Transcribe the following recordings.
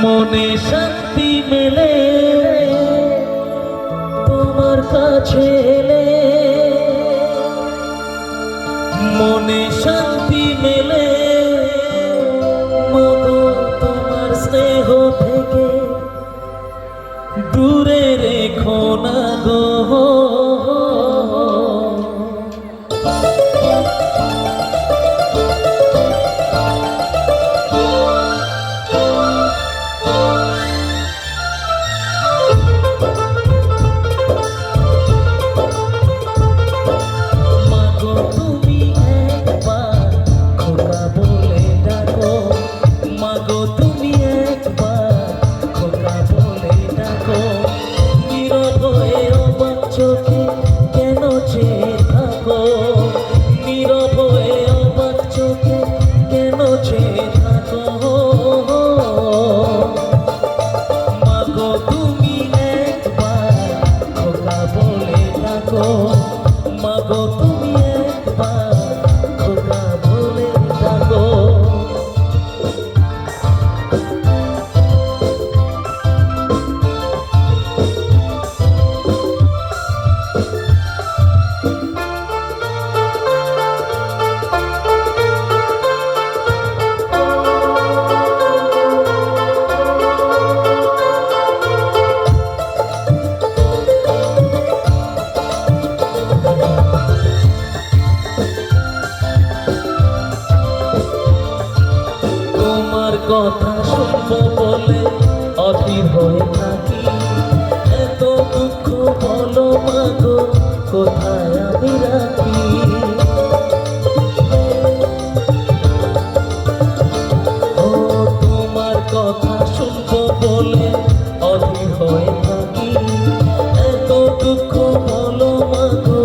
মনে শান্তি মেলে তোমার কাছে এলে, মনে শান্তি মেলে মাগো তোমার স্নেহ থেকে দূরে রেখো না গো। চোখে কেন চেয়ে থাকো, নীরব হয়ে অবাক চোখে কেন চেয়ে থাকো। মাগো তুমি একবার খোকা বলে ডাকো, মাগো তুমি একবার খোকা বলে ডাকো। কথা শুনবো বলে অধীর হয়ে থাকি, এত দুঃখ বলো মাগো কোথায় আমি রাখি। ও তোমার কথা শুনবো বলে অধীর হয়ে থাকি, এত দুঃখ বলো মাগো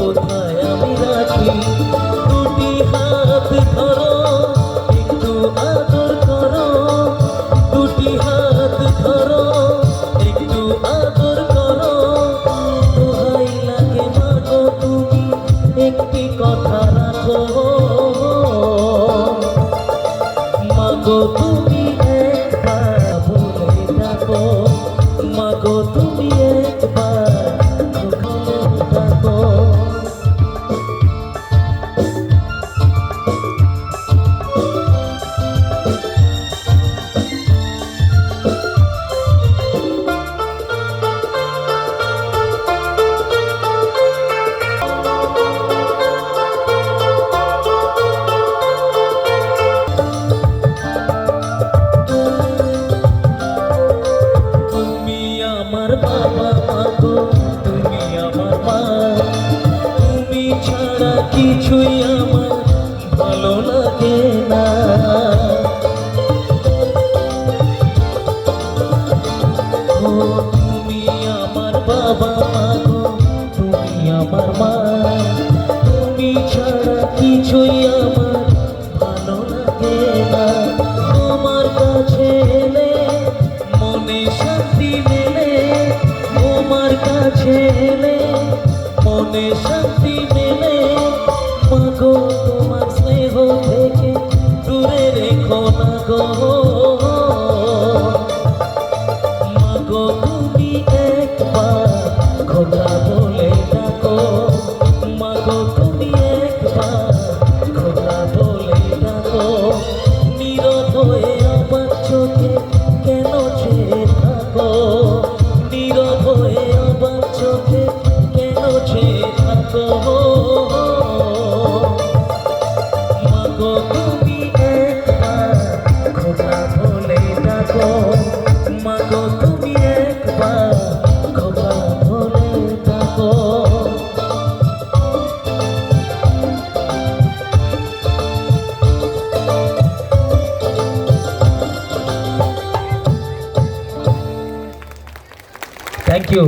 কোথায় আমি রাখি। দুটি হাত ধরো একটু আদর করো, দুটি হাত ধরো একটু আদর করো। দোহাই লাগে মাগো তুমি একটি কথা রাখো, মাগো তুমি একবার বলে ডাকো, মাগো তুমি একবার বলে ডাকো। আমার বাবা মাগো তুমি আমার মা, তুমি ছাড়া কিছুই আমার ভালো লাগে না। ও তুমি আমার বাবা মাগো তুমি আমার মা, তুমি ছাড়া কিছুই আমার ভালো লাগে না। তোমার কাছে এলে মনে শান্তি মেলে, তোমার কাছে এলে মনে শান্তি মেলে। মাগো তোমার স্নেহ থেকে দূরে রেখো না গো। মাগো তুমি একবার খোকা বলে ডাকো, মাগো তুমি একবার খোকা বলে ডাকো। নীরব হয়ে অবাক চোখে কেন চেয়ে থাকো, নীরব হয়ে অবাক চোখে কেন চেয়ে থাকো। মাগো তুমি একবার খোকা বলে ডাকো, মাগো তুমি একবার খোকা বলে ডাকো। Thank you.